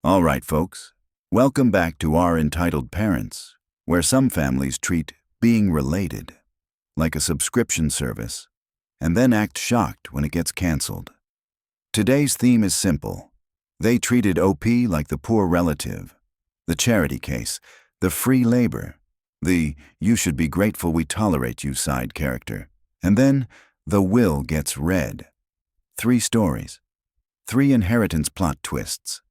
All right, folks. Welcome back to our Entitled Parents, where some families treat being related like a subscription service and then act shocked when it gets canceled. Today's theme is simple. They treated OP like the poor relative, the charity case, the free labor, the "you should be grateful we tolerate you" side character, and then the will gets read. 3 stories, 3 inheritance plot twists,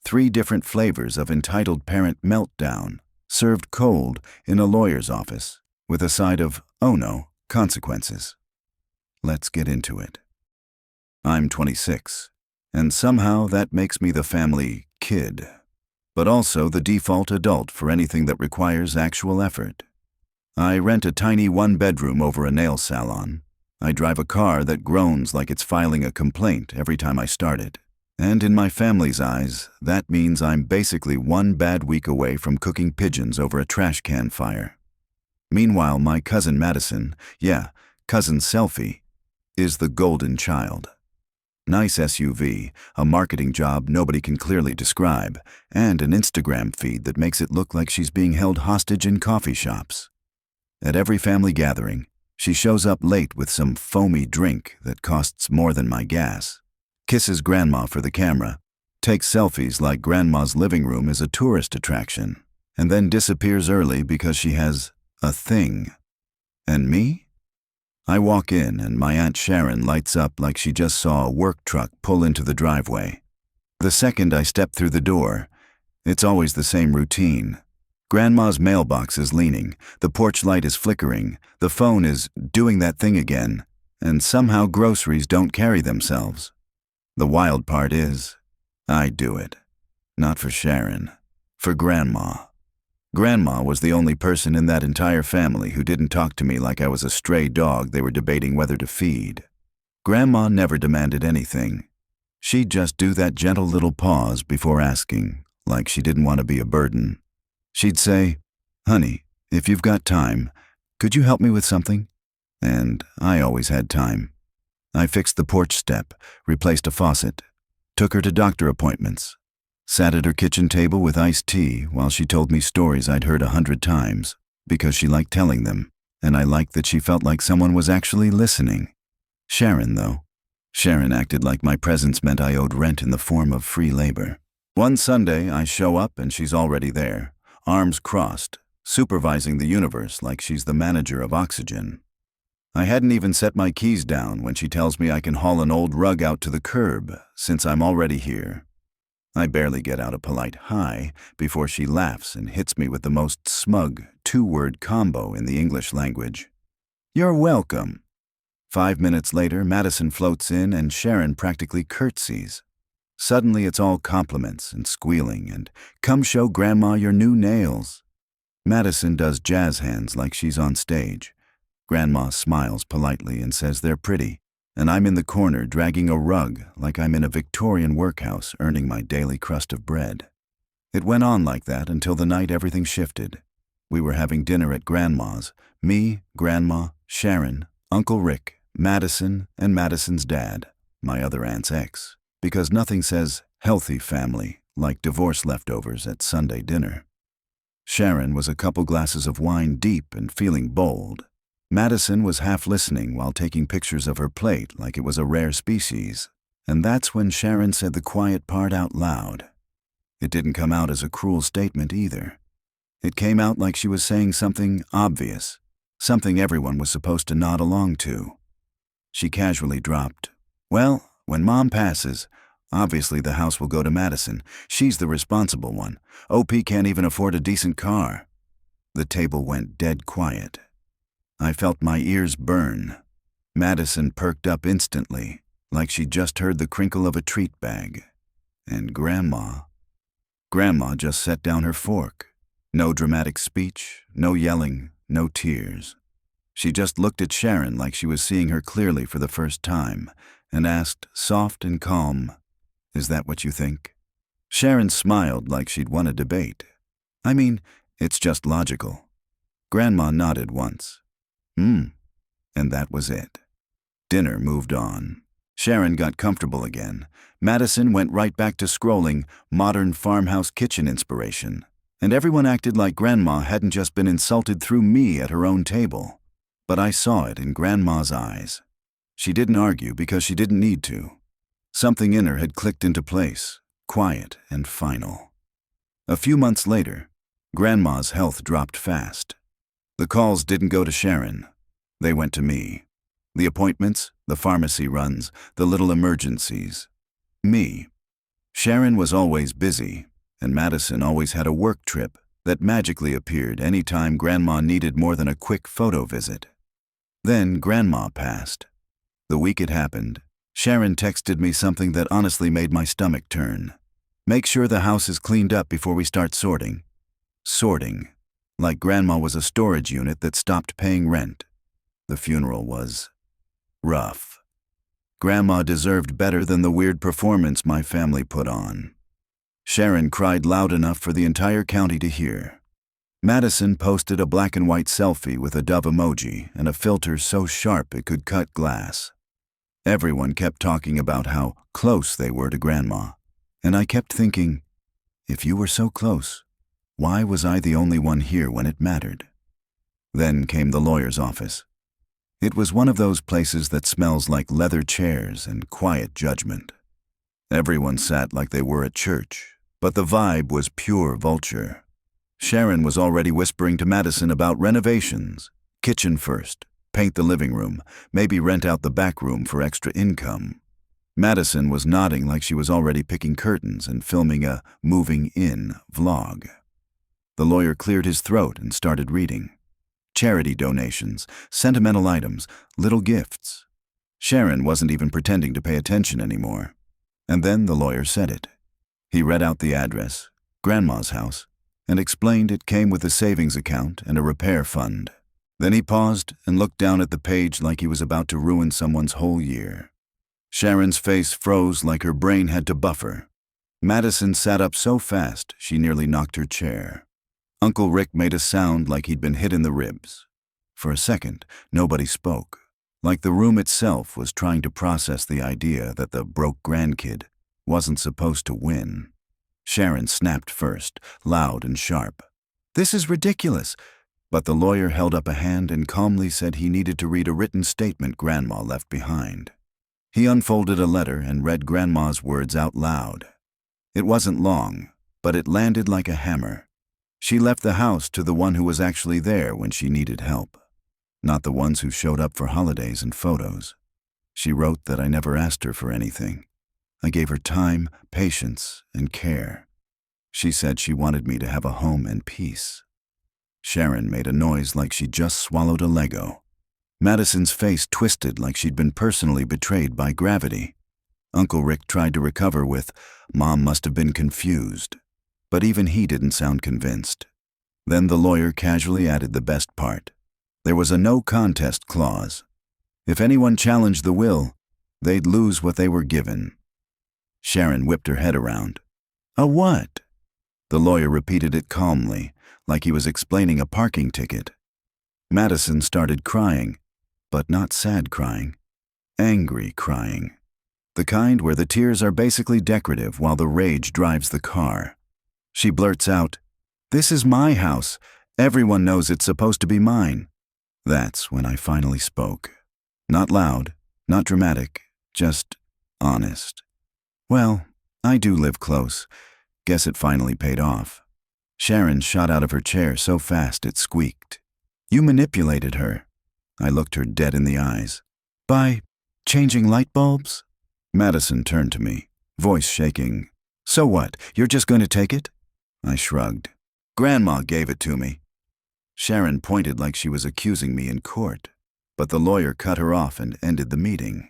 3 different flavors of entitled parent meltdown, served cold in a lawyer's office, with a side of, oh no, consequences. Let's get into it. I'm 26, and somehow that makes me the family kid, but also the default adult for anything that requires actual effort. I rent a tiny 1-bedroom over a nail salon. I drive a car that groans like it's filing a complaint every time I start it. And in my family's eyes, that means I'm basically 1 bad week away from cooking pigeons over a trash can fire. Meanwhile, my cousin Madison, cousin Selfie, is the golden child. Nice SUV, a marketing job nobody can clearly describe, and an Instagram feed that makes it look like she's being held hostage in coffee shops. At every family gathering, she shows up late with some foamy drink that costs more than my gas, kisses Grandma for the camera, takes selfies like Grandma's living room is a tourist attraction, and then disappears early because she has a thing. And me? I walk in and my Aunt Sharon lights up like she just saw a work truck pull into the driveway. The second I step through the door, it's always the same routine. Grandma's mailbox is leaning, the porch light is flickering, the phone is doing that thing again, and somehow groceries don't carry themselves. The wild part is, I do it. Not for Sharon, for Grandma. Grandma was the only person in that entire family who didn't talk to me like I was a stray dog they were debating whether to feed. Grandma never demanded anything. She'd just do that gentle little pause before asking, like she didn't want to be a burden. She'd say, "Honey, if you've got time, could you help me with something?" And I always had time. I fixed the porch step, replaced a faucet, took her to doctor appointments, sat at her kitchen table with iced tea while she told me stories I'd heard 100 times, because she liked telling them, and I liked that she felt like someone was actually listening. Sharon, though. Sharon acted like my presence meant I owed rent in the form of free labor. One Sunday, I show up and she's already there, arms crossed, supervising the universe like she's the manager of oxygen. I hadn't even set my keys down when she tells me I can haul an old rug out to the curb since I'm already here. I barely get out a polite hi before she laughs and hits me with the most smug 2-word combo in the English language. "You're welcome." 5 minutes later, Madison floats in and Sharon practically curtsies. Suddenly it's all compliments and squealing and "come show Grandma your new nails." Madison does jazz hands like she's on stage. Grandma smiles politely and says they're pretty, and I'm in the corner dragging a rug like I'm in a Victorian workhouse earning my daily crust of bread. It went on like that until the night everything shifted. We were having dinner at Grandma's, me, Grandma, Sharon, Uncle Rick, Madison, and Madison's dad, my other aunt's ex, because nothing says healthy family like divorce leftovers at Sunday dinner. Sharon was a couple glasses of wine deep and feeling bold. Madison was half listening while taking pictures of her plate like it was a rare species, and that's when Sharon said the quiet part out loud. It didn't come out as a cruel statement either. It came out like she was saying something obvious, something everyone was supposed to nod along to. She casually dropped, "Well, when Mom passes, obviously the house will go to Madison. She's the responsible one. OP can't even afford a decent car." The table went dead quiet. I felt my ears burn. Madison perked up instantly, like she'd just heard the crinkle of a treat bag. And Grandma just set down her fork. No dramatic speech, no yelling, no tears. She just looked at Sharon like she was seeing her clearly for the first time, and asked, soft and calm, "Is that what you think?" Sharon smiled like she'd won a debate. "I mean, it's just logical." Grandma nodded once. And that was it. Dinner moved on. Sharon got comfortable again. Madison went right back to scrolling modern farmhouse kitchen inspiration. And everyone acted like Grandma hadn't just been insulted through me at her own table. But I saw it in Grandma's eyes. She didn't argue because she didn't need to. Something in her had clicked into place, quiet and final. A few months later, Grandma's health dropped fast. The calls didn't go to Sharon. They went to me. The appointments, the pharmacy runs, the little emergencies. Me. Sharon was always busy, and Madison always had a work trip that magically appeared any time Grandma needed more than a quick photo visit. Then Grandma passed. The week it happened, Sharon texted me something that honestly made my stomach turn. Make sure the house is cleaned up before we start sorting. Sorting. Like Grandma was a storage unit that stopped paying rent. The funeral was rough. Grandma deserved better than the weird performance my family put on. Sharon cried loud enough for the entire county to hear. Madison posted a black and white selfie with a dove emoji and a filter so sharp it could cut glass. Everyone kept talking about how close they were to Grandma, and I kept thinking, if you were so close, why was I the only one here when it mattered? Then came the lawyer's office. It was one of those places that smells like leather chairs and quiet judgment. Everyone sat like they were at church, but the vibe was pure vulture. Sharon was already whispering to Madison about renovations, kitchen first, paint the living room, maybe rent out the back room for extra income. Madison was nodding like she was already picking curtains and filming a moving-in vlog. The lawyer cleared his throat and started reading. Charity donations, sentimental items, little gifts. Sharon wasn't even pretending to pay attention anymore. And then the lawyer said it. He read out the address, Grandma's house, and explained it came with a savings account and a repair fund. Then he paused and looked down at the page like he was about to ruin someone's whole year. Sharon's face froze like her brain had to buffer. Madison sat up so fast she nearly knocked her chair. Uncle Rick made a sound like he'd been hit in the ribs. For a second, nobody spoke, like the room itself was trying to process the idea that the broke grandkid wasn't supposed to win. Sharon snapped first, loud and sharp. "This is ridiculous." But the lawyer held up a hand and calmly said he needed to read a written statement Grandma left behind. He unfolded a letter and read Grandma's words out loud. It wasn't long, but it landed like a hammer. She left the house to the one who was actually there when she needed help, not the ones who showed up for holidays and photos. She wrote that I never asked her for anything. I gave her time, patience, and care. She said she wanted me to have a home and peace. Sharon made a noise like she'd just swallowed a Lego. Madison's face twisted like she'd been personally betrayed by gravity. Uncle Rick tried to recover with, "Mom must have been confused." But even he didn't sound convinced. Then the lawyer casually added the best part. There was a no contest clause. If anyone challenged the will, they'd lose what they were given. Sharon whipped her head around. "A what?" The lawyer repeated it calmly, like he was explaining a parking ticket. Madison started crying, but not sad crying, angry crying. The kind where the tears are basically decorative while the rage drives the car. She blurts out, "This is my house. Everyone knows it's supposed to be mine." That's when I finally spoke. Not loud, not dramatic, just honest. "Well, I do live close. Guess it finally paid off." Sharon shot out of her chair so fast it squeaked. "You manipulated her." I looked her dead in the eyes. "By changing light bulbs?" Madison turned to me, voice shaking. "So what, you're just going to take it?" I shrugged. "Grandma gave it to me." Sharon pointed like she was accusing me in court, but the lawyer cut her off and ended the meeting.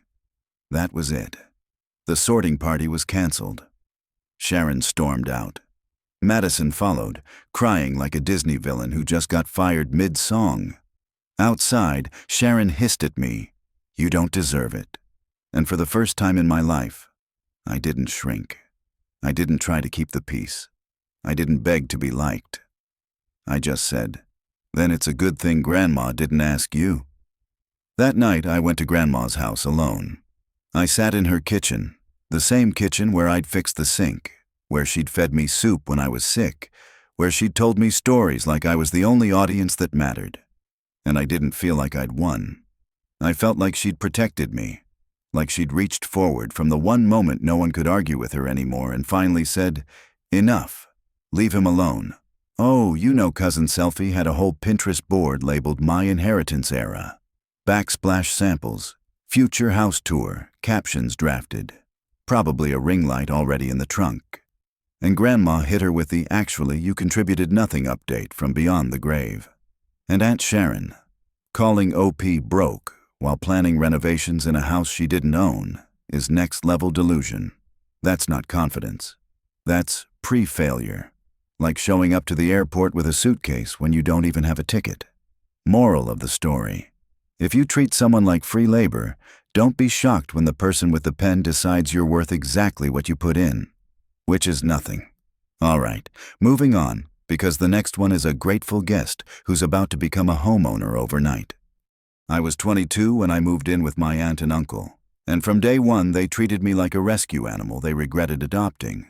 That was it. The sorting party was canceled. Sharon stormed out. Madison followed, crying like a Disney villain who just got fired mid-song. Outside, Sharon hissed at me, "You don't deserve it." And for the first time in my life, I didn't shrink. I didn't try to keep the peace. I didn't beg to be liked. I just said, "Then it's a good thing Grandma didn't ask you." That night, I went to Grandma's house alone. I sat in her kitchen, the same kitchen where I'd fixed the sink, where she'd fed me soup when I was sick, where she'd told me stories like I was the only audience that mattered. And I didn't feel like I'd won. I felt like she'd protected me, like she'd reached forward from the one moment no one could argue with her anymore and finally said, "Enough. Leave him alone." Oh, you know Cousin Selfie had a whole Pinterest board labeled My Inheritance Era. Backsplash samples, future house tour, captions drafted. Probably a ring light already in the trunk. And Grandma hit her with the "actually you contributed nothing" update from beyond the grave. And Aunt Sharon, calling OP broke while planning renovations in a house she didn't own, is next-level delusion. That's not confidence. That's pre-failure. Like showing up to the airport with a suitcase when you don't even have a ticket. Moral of the story: if you treat someone like free labor, don't be shocked when the person with the pen decides you're worth exactly what you put in, which is nothing. All right, moving on, because the next one is a grateful guest who's about to become a homeowner overnight. I was 22 when I moved in with my aunt and uncle, and from day one they treated me like a rescue animal they regretted adopting.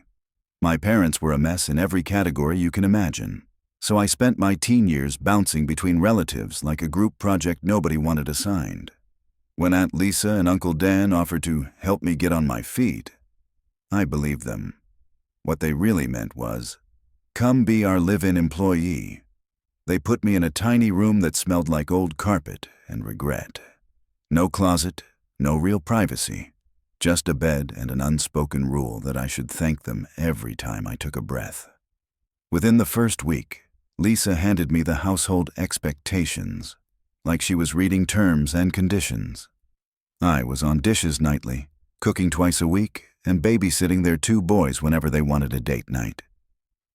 My parents were a mess in every category you can imagine, so I spent my teen years bouncing between relatives like a group project nobody wanted assigned. When Aunt Lisa and Uncle Dan offered to help me get on my feet, I believed them. What they really meant was, "Come be our live-in employee." They put me in a tiny room that smelled like old carpet and regret. No closet, no real privacy. Just a bed and an unspoken rule that I should thank them every time I took a breath. Within the first week, Lisa handed me the household expectations, like she was reading terms and conditions. I was on dishes nightly, cooking twice a week, and babysitting their 2 boys whenever they wanted a date night.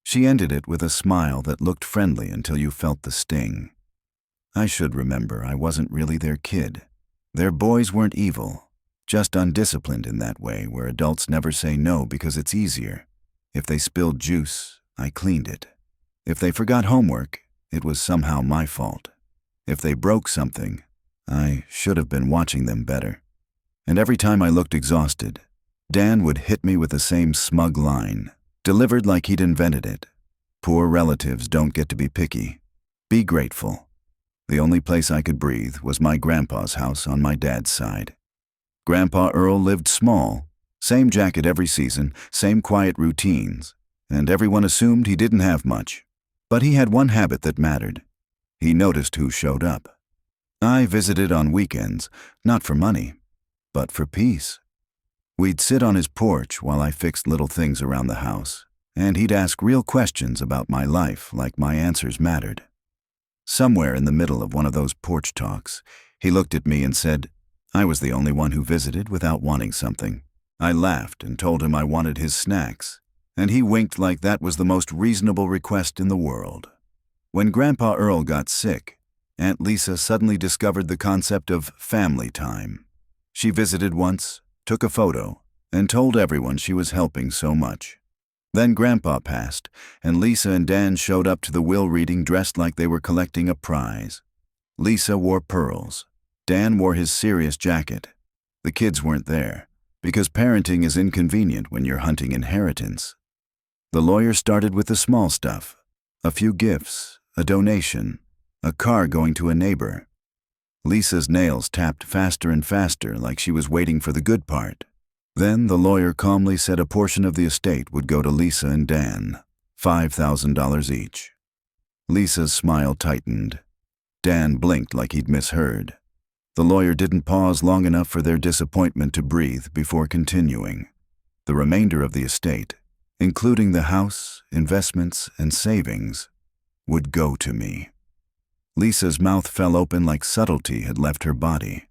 She ended it with a smile that looked friendly until you felt the sting. I should remember I wasn't really their kid. Their boys weren't evil. Just undisciplined in that way where adults never say no because it's easier. If they spilled juice, I cleaned it. If they forgot homework, it was somehow my fault. If they broke something, I should have been watching them better. And every time I looked exhausted, Dan would hit me with the same smug line, delivered like he'd invented it. Poor relatives don't get to be picky. Be grateful. The only place I could breathe was my grandpa's house on my dad's side. Grandpa Earl lived small, same jacket every season, same quiet routines, and everyone assumed he didn't have much. But he had one habit that mattered. He noticed who showed up. I visited on weekends, not for money, but for peace. We'd sit on his porch while I fixed little things around the house, and he'd ask real questions about my life like my answers mattered. Somewhere in the middle of one of those porch talks, he looked at me and said, I was the only one who visited without wanting something. I laughed and told him I wanted his snacks, and he winked like that was the most reasonable request in the world. When Grandpa Earl got sick, Aunt Lisa suddenly discovered the concept of family time. She visited once, took a photo, and told everyone she was helping so much. Then Grandpa passed, and Lisa and Dan showed up to the will reading dressed like they were collecting a prize. Lisa wore pearls. Dan wore his serious jacket. The kids weren't there, because parenting is inconvenient when you're hunting inheritance. The lawyer started with the small stuff, a few gifts, a donation, a car going to a neighbor. Lisa's nails tapped faster and faster like she was waiting for the good part. Then the lawyer calmly said a portion of the estate would go to Lisa and Dan, $5,000 each. Lisa's smile tightened. Dan blinked like he'd misheard. The lawyer didn't pause long enough for their disappointment to breathe before continuing. The remainder of the estate, including the house, investments, and savings, would go to me. Lisa's mouth fell open like subtlety had left her body.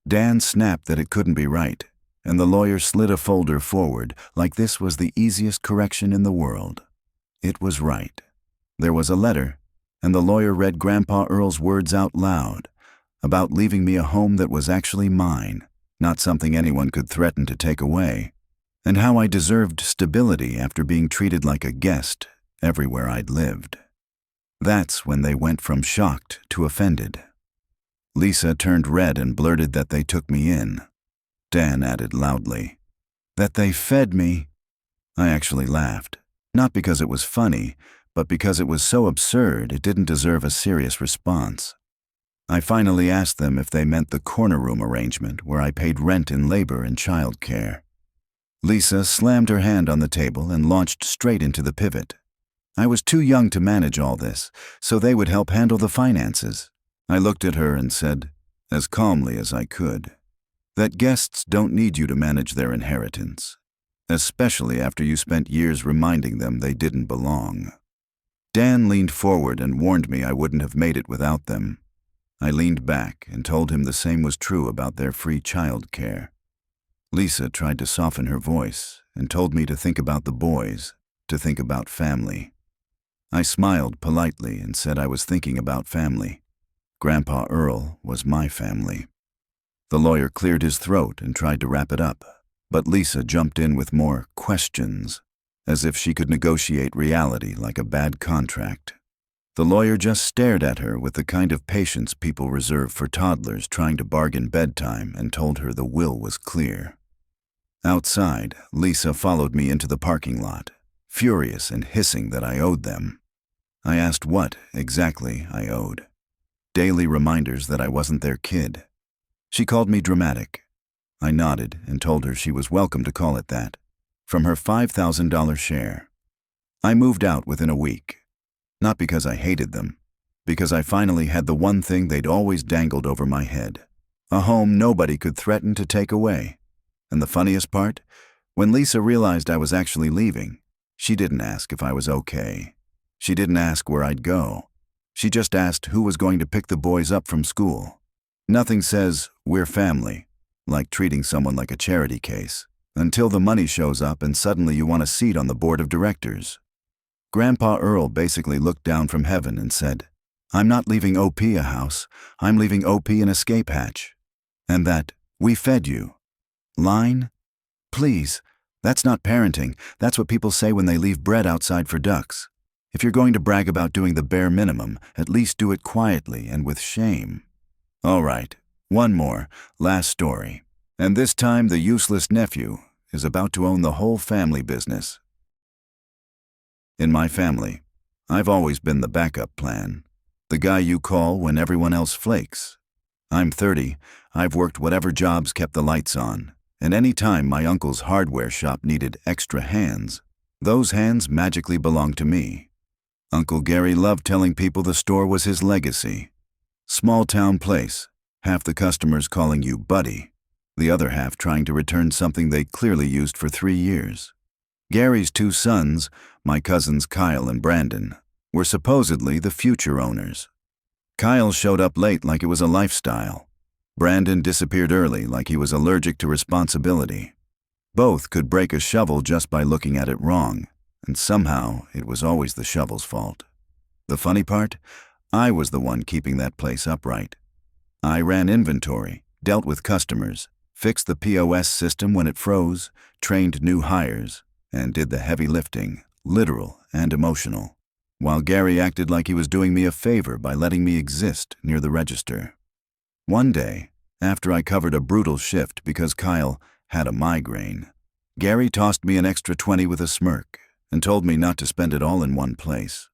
Dan snapped that it couldn't be right, and the lawyer slid a folder forward like this was the easiest correction in the world. It was right. There was a letter, and the lawyer read Grandpa Earl's words out loud, about leaving me a home that was actually mine, not something anyone could threaten to take away, and how I deserved stability after being treated like a guest everywhere I'd lived. That's when they went from shocked to offended. Lisa turned red and blurted that they took me in. Dan added loudly. That they fed me. I actually laughed, not because it was funny, but because it was so absurd it didn't deserve a serious response. I finally asked them if they meant the corner room arrangement where I paid rent in labor and child care. Lisa slammed her hand on the table and launched straight into the pivot. I was too young to manage all this, so they would help handle the finances. I looked at her and said, as calmly as I could, that guests don't need you to manage their inheritance, especially after you spent years reminding them they didn't belong. Dan leaned forward and warned me I wouldn't have made it without them. I leaned back and told him the same was true about their free child care. Lisa tried to soften her voice and told me to think about the boys, to think about family. I smiled politely and said I was thinking about family. Grandpa Earl was my family. The lawyer cleared his throat and tried to wrap it up, but Lisa jumped in with more questions, as if she could negotiate reality like a bad contract. The lawyer just stared at her with the kind of patience people reserve for toddlers trying to bargain bedtime and told her the will was clear. Outside, Lisa followed me into the parking lot, furious and hissing that I owed them. I asked what, exactly, I owed. Daily reminders that I wasn't their kid. She called me dramatic. I nodded and told her she was welcome to call it that, from her $5,000 share. I moved out within a week. Not because I hated them, because I finally had the one thing they'd always dangled over my head, a home nobody could threaten to take away. And the funniest part, when Lisa realized I was actually leaving, she didn't ask if I was okay. She didn't ask where I'd go. She just asked who was going to pick the boys up from school. Nothing says, we're family, like treating someone like a charity case, until the money shows up and suddenly you want a seat on the board of directors. Grandpa Earl basically looked down from heaven and said, I'm not leaving OP a house, I'm leaving OP an escape hatch. And that, we fed you. Line? Please, that's not parenting, that's what people say when they leave bread outside for ducks. If you're going to brag about doing the bare minimum, at least do it quietly and with shame. All right, one more, last story. And this time the useless nephew is about to own the whole family business. In my family, I've always been the backup plan, the guy you call when everyone else flakes. I'm 30, I've worked whatever jobs kept the lights on, and any time my uncle's hardware shop needed extra hands, those hands magically belonged to me. Uncle Gary loved telling people the store was his legacy. Small-town place, half the customers calling you buddy, the other half trying to return something they clearly used for 3 years. Gary's 2 sons, my cousins Kyle and Brandon, were supposedly the future owners. Kyle showed up late like it was a lifestyle. Brandon disappeared early like he was allergic to responsibility. Both could break a shovel just by looking at it wrong, and somehow it was always the shovel's fault. The funny part? I was the one keeping that place upright. I ran inventory, dealt with customers, fixed the POS system when it froze, trained new hires, and did the heavy lifting, literal and emotional, while Gary acted like he was doing me a favor by letting me exist near the register. One day, after I covered a brutal shift because Kyle had a migraine, Gary tossed me an extra 20 with a smirk and told me not to spend it all in one place.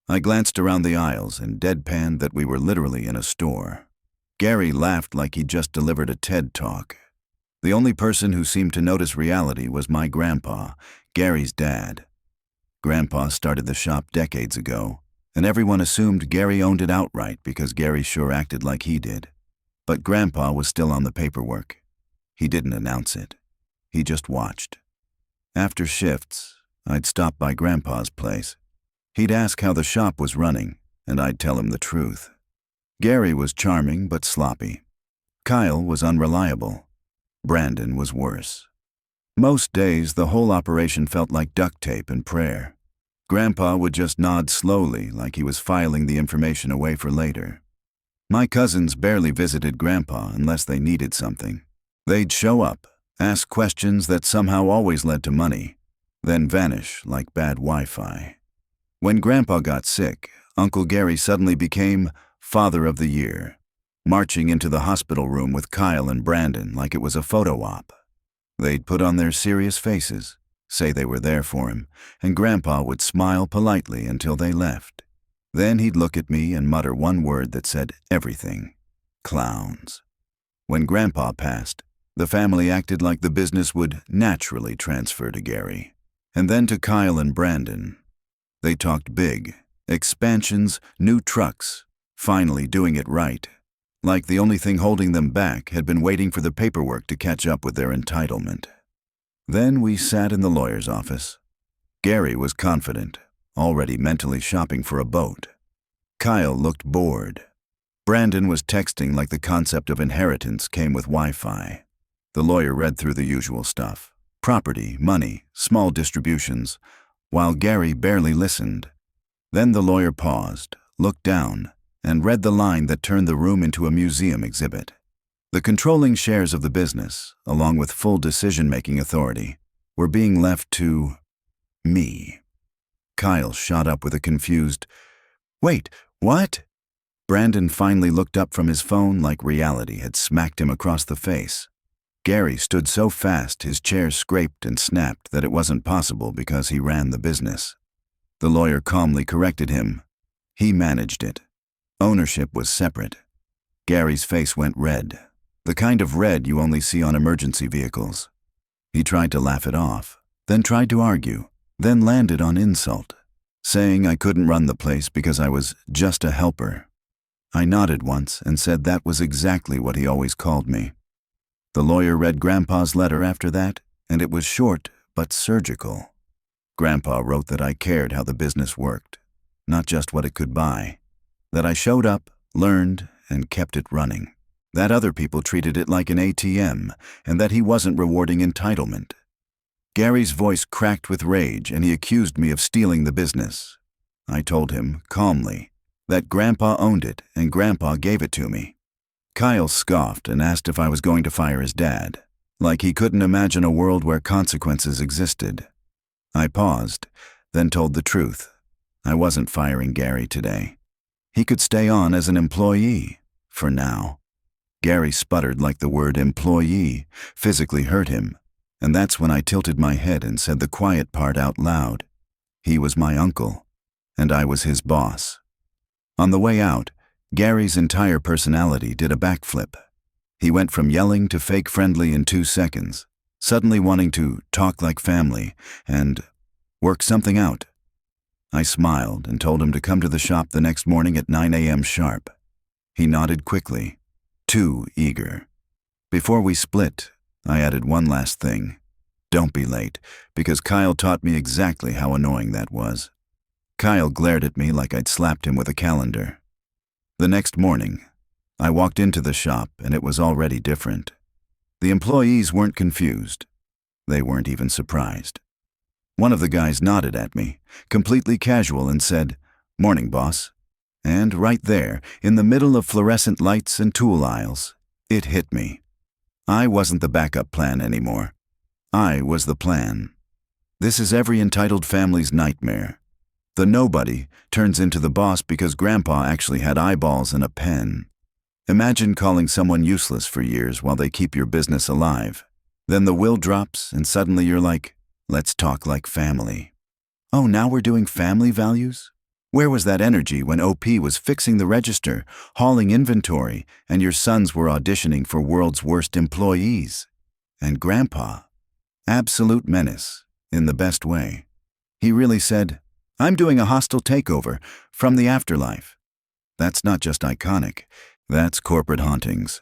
I glanced around the aisles and deadpanned that we were literally in a store. Gary laughed like he'd just delivered a TED Talk. The only person who seemed to notice reality was my grandpa, Gary's dad. Grandpa started the shop decades ago, and everyone assumed Gary owned it outright because Gary sure acted like he did. But Grandpa was still on the paperwork. He didn't announce it. He just watched. After shifts, I'd stop by Grandpa's place. He'd ask how the shop was running, and I'd tell him the truth. Gary was charming but sloppy. Kyle was unreliable. Brandon was worse. Most days, the whole operation felt like duct tape and prayer. Grandpa would just nod slowly like he was filing the information away for later. My cousins barely visited Grandpa unless they needed something. They'd show up, ask questions that somehow always led to money, then vanish like bad Wi-Fi. When Grandpa got sick, Uncle Gary suddenly became Father of the Year. marching into the hospital room with Kyle and Brandon like it was a photo op. They'd put on their serious faces, say they were there for him, and Grandpa would smile politely until they left. Then he'd look at me and mutter one word that said everything: clowns. When Grandpa passed, the family acted like the business would naturally transfer to Gary, and then to Kyle and Brandon. They talked big, expansions, new trucks, finally doing it right, like the only thing holding them back had been waiting for the paperwork to catch up with their entitlement. Then we sat in the lawyer's office. Gary was confident, already mentally shopping for a boat. Kyle looked bored. Brandon was texting like the concept of inheritance came with Wi-Fi. The lawyer read through the usual stuff: property, money, small distributions, while Gary barely listened. Then the lawyer paused, looked down, and read the line that turned the room into a museum exhibit. The controlling shares of the business, along with full decision-making authority, were being left to me. Kyle shot up with a confused, "Wait, what?" Brandon finally looked up from his phone like reality had smacked him across the face. Gary stood so fast his chair scraped and snapped that it wasn't possible because he ran the business. The lawyer calmly corrected him. He managed it. Ownership was separate. Gary's face went red, the kind of red you only see on emergency vehicles. He tried to laugh it off, then tried to argue, then landed on insult, saying I couldn't run the place because I was just a helper. I nodded once and said that was exactly what he always called me. The lawyer read Grandpa's letter after that, and it was short but surgical. Grandpa wrote that I cared how the business worked, not just what it could buy. That I showed up, learned, and kept it running. That other people treated it like an ATM, and that he wasn't rewarding entitlement. Gary's voice cracked with rage, and he accused me of stealing the business. I told him, calmly, that Grandpa owned it and Grandpa gave it to me. Kyle scoffed and asked if I was going to fire his dad, like he couldn't imagine a world where consequences existed. I paused, then told the truth. I wasn't firing Gary today. He could stay on as an employee, for now. Gary sputtered like the word employee physically hurt him, and that's when I tilted my head and said the quiet part out loud. He was my uncle, and I was his boss. On the way out, Gary's entire personality did a backflip. He went from yelling to fake friendly in 2 seconds, suddenly wanting to talk like family and work something out. I smiled and told him to come to the shop the next morning at 9 a.m. sharp. He nodded quickly, too eager. Before we split, I added one last thing. Don't be late, because Kyle taught me exactly how annoying that was. Kyle glared at me like I'd slapped him with a calendar. The next morning, I walked into the shop and it was already different. The employees weren't confused. They weren't even surprised. One of the guys nodded at me, completely casual, and said, "Morning, boss." And right there, in the middle of fluorescent lights and tool aisles, it hit me. I wasn't the backup plan anymore. I was the plan. This is every entitled family's nightmare. The nobody turns into the boss because Grandpa actually had eyeballs and a pen. Imagine calling someone useless for years while they keep your business alive. Then the will drops and suddenly you're like, let's talk like family. Oh, now we're doing family values? Where was that energy when OP was fixing the register, hauling inventory, and your sons were auditioning for world's worst employees? And Grandpa? Absolute menace, in the best way. He really said, "I'm doing a hostile takeover from the afterlife." That's not just iconic, that's corporate hauntings.